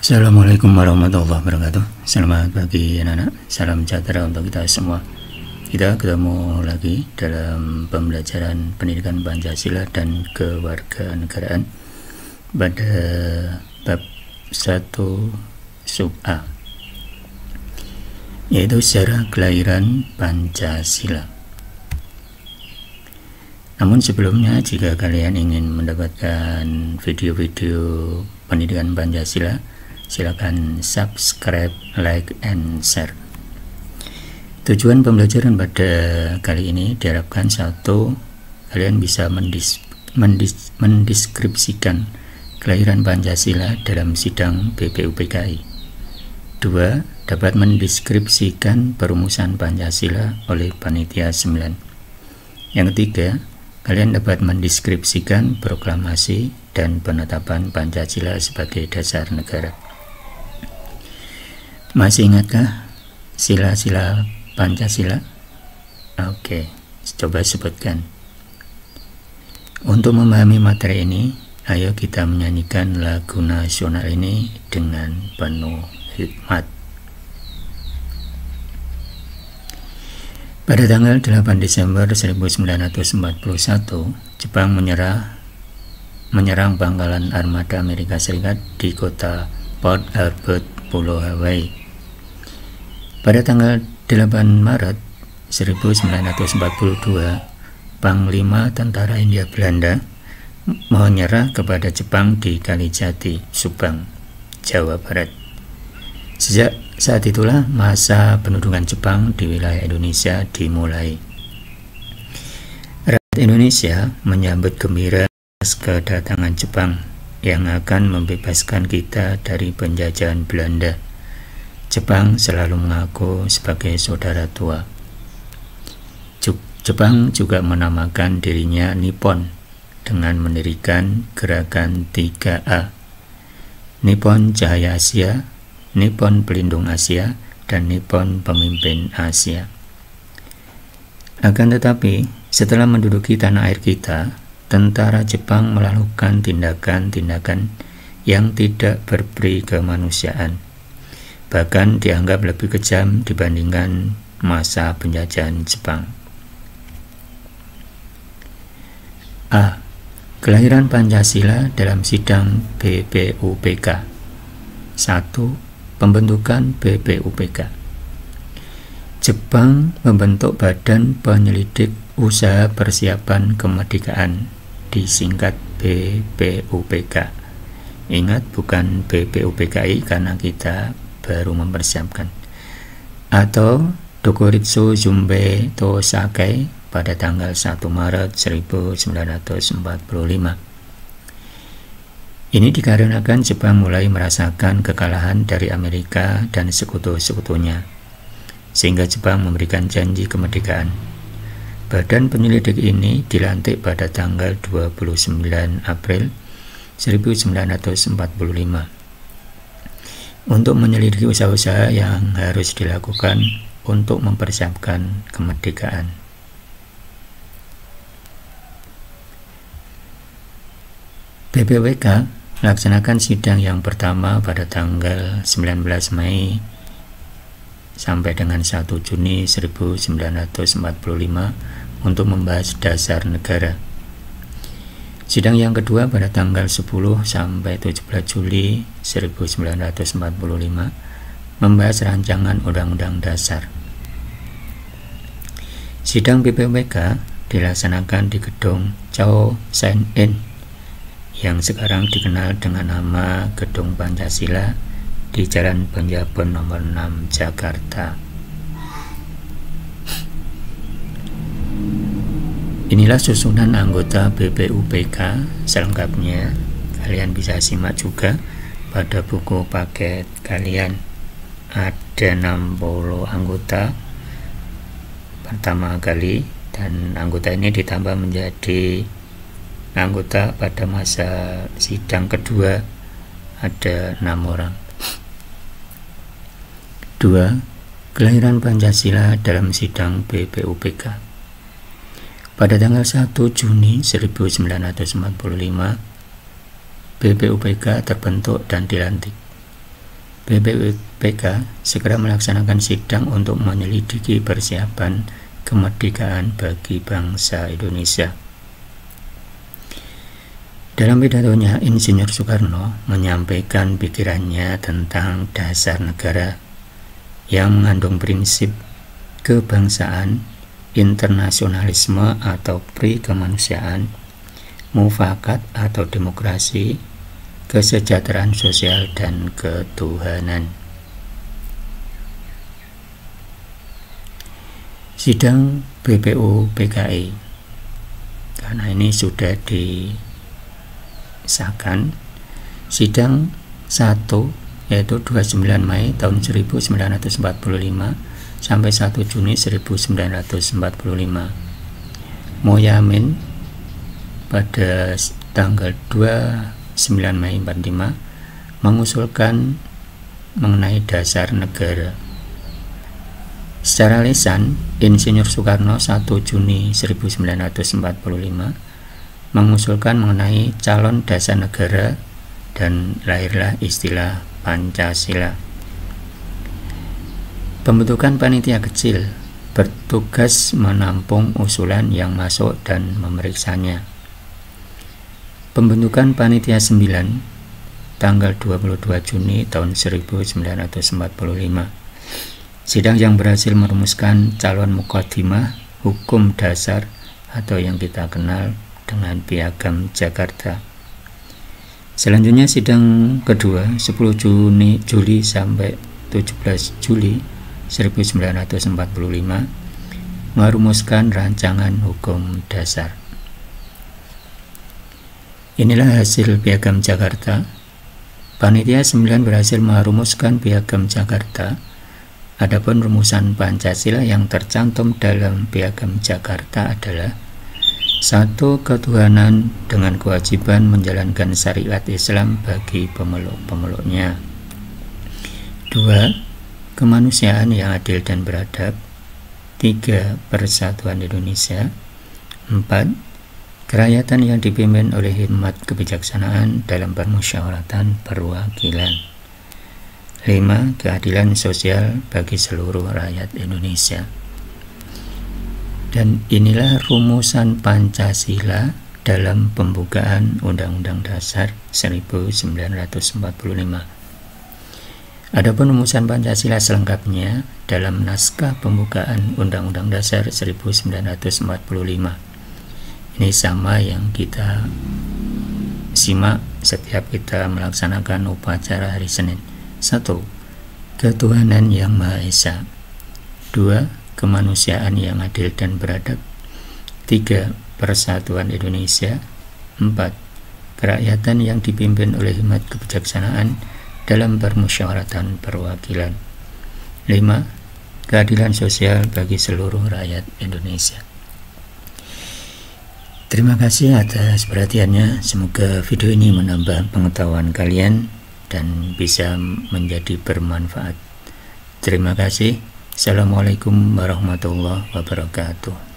Assalamualaikum warahmatullahi wabarakatuh. Selamat pagi anak-anak. Salam sejahtera untuk kita semua. Kita ketemu lagi dalam pembelajaran pendidikan Pancasila dan kewarganegaraan pada bab 1 sub A, yaitu sejarah kelahiran Pancasila. Namun sebelumnya, jika kalian ingin mendapatkan video-video pendidikan Pancasila, silakan subscribe, like, and share. Tujuan pembelajaran pada kali ini diharapkan: 1. Kalian bisa mendeskripsikan kelahiran Pancasila dalam sidang BPUPKI. 2. Dapat mendeskripsikan perumusan Pancasila oleh Panitia 9. Yang ketiga, kalian dapat mendeskripsikan proklamasi dan penetapan Pancasila sebagai dasar negara. Masih ingatkah sila-sila Pancasila? Oke, coba sebutkan. Untuk memahami materi ini, ayo kita menyanyikan lagu nasional ini dengan penuh hikmat. Pada tanggal 8 Desember 1941, Jepang menyerang pangkalan armada Amerika Serikat di kota Port Albert, Pulau Hawaii. Pada tanggal 8 Maret 1942, Panglima Tentara Hindia Belanda menyerah kepada Jepang di Kalijati, Subang, Jawa Barat. Sejak saat itulah masa pendudukan Jepang di wilayah Indonesia dimulai. Rakyat Indonesia menyambut gembira kedatangan Jepang yang akan membebaskan kita dari penjajahan Belanda. Jepang selalu mengaku sebagai saudara tua. Jepang juga menamakan dirinya Nippon dengan mendirikan gerakan 3A, Nippon Cahaya Asia, Nippon Pelindung Asia, dan Nippon Pemimpin Asia. Akan tetapi, setelah menduduki tanah air kita, tentara Jepang melakukan tindakan-tindakan yang tidak berperi kemanusiaan, bahkan dianggap lebih kejam dibandingkan masa penjajahan Jepang. A. Kelahiran Pancasila dalam sidang BPUPK. 1. Pembentukan BPUPK. Jepang membentuk Badan Penyelidik Usaha Persiapan Kemerdekaan, disingkat BPUPK. Ingat, bukan BPUPKI karena kita baru mempersiapkan. Atau Dokuritsu Jumbe Tosakai pada tanggal 1 Maret 1945. Ini dikarenakan Jepang mulai merasakan kekalahan dari Amerika dan sekutu-sekutunya, sehingga Jepang memberikan janji kemerdekaan. Badan penyelidik ini dilantik pada tanggal 29 April 1945 untuk menyelidiki usaha-usaha yang harus dilakukan untuk mempersiapkan kemerdekaan. BPUPK melaksanakan sidang yang pertama pada tanggal 19 Mei sampai dengan 1 Juni 1945 untuk membahas dasar negara. Sidang yang kedua pada tanggal 10 sampai 17 Juli 1945 membahas rancangan Undang-Undang Dasar. Sidang BPUPK dilaksanakan di gedung Chow Sein In yang sekarang dikenal dengan nama Gedung Pancasila di Jalan Penjabon nomor 6 Jakarta. Inilah susunan anggota BPUPK selengkapnya. Kalian bisa simak juga pada buku paket kalian. Ada 60 anggota pertama kali, dan anggota ini ditambah menjadi anggota pada masa sidang kedua ada 6 orang. 2. Kelahiran Pancasila dalam sidang BPUPK. Pada tanggal 1 Juni 1945, BPUPK terbentuk dan dilantik. BPUPK segera melaksanakan sidang untuk menyelidiki persiapan kemerdekaan bagi bangsa Indonesia. Dalam pidatonya, Insinyur Soekarno menyampaikan pikirannya tentang dasar negara yang mengandung prinsip kebangsaan, internasionalisme atau pri-kemanusiaan, mufakat atau demokrasi, kesejahteraan sosial, dan ketuhanan. Sidang BPUPKI, karena ini sudah disahkan, sidang 1 yaitu 29 Mei tahun 1945 sampai 1 Juni 1945. Moyamin pada tanggal 29 Mei 45 mengusulkan mengenai dasar negara. Secara lisan, Insinyur Soekarno 1 Juni 1945 mengusulkan mengenai calon dasar negara dan lahirlah istilah Pancasila. Pembentukan panitia kecil bertugas menampung usulan yang masuk dan memeriksanya. Pembentukan panitia 9 tanggal 22 Juni tahun 1945. Sidang yang berhasil merumuskan calon muqaddimah hukum dasar atau yang kita kenal dengan Piagam Jakarta. Selanjutnya sidang kedua 10 Juli sampai 17 Juli 1945 merumuskan rancangan hukum dasar. Inilah hasil Piagam Jakarta. Panitia 9 berhasil merumuskan Piagam Jakarta. Adapun rumusan Pancasila yang tercantum dalam Piagam Jakarta adalah: 1. Ketuhanan dengan kewajiban menjalankan syariat Islam bagi pemeluk-pemeluknya. 2. Kemanusiaan yang adil dan beradab. 3. Persatuan Indonesia. 4. Kerakyatan yang dipimpin oleh hikmat kebijaksanaan dalam permusyawaratan perwakilan. 5. Keadilan sosial bagi seluruh rakyat Indonesia. Dan inilah rumusan Pancasila dalam pembukaan Undang-Undang Dasar 1945. Adapun rumusan Pancasila selengkapnya dalam naskah pembukaan Undang-Undang Dasar 1945. Ini sama yang kita simak setiap kita melaksanakan upacara hari Senin. 1. Ketuhanan yang Maha Esa. 2. Kemanusiaan yang adil dan beradab. 3. Persatuan Indonesia. 4. Kerakyatan yang dipimpin oleh hikmat kebijaksanaan dalam permusyawaratan perwakilan. 5. Keadilan sosial bagi seluruh rakyat Indonesia. Terima kasih atas perhatiannya. Semoga video ini menambah pengetahuan kalian dan bisa menjadi bermanfaat. Terima kasih. Assalamualaikum warahmatullahi wabarakatuh.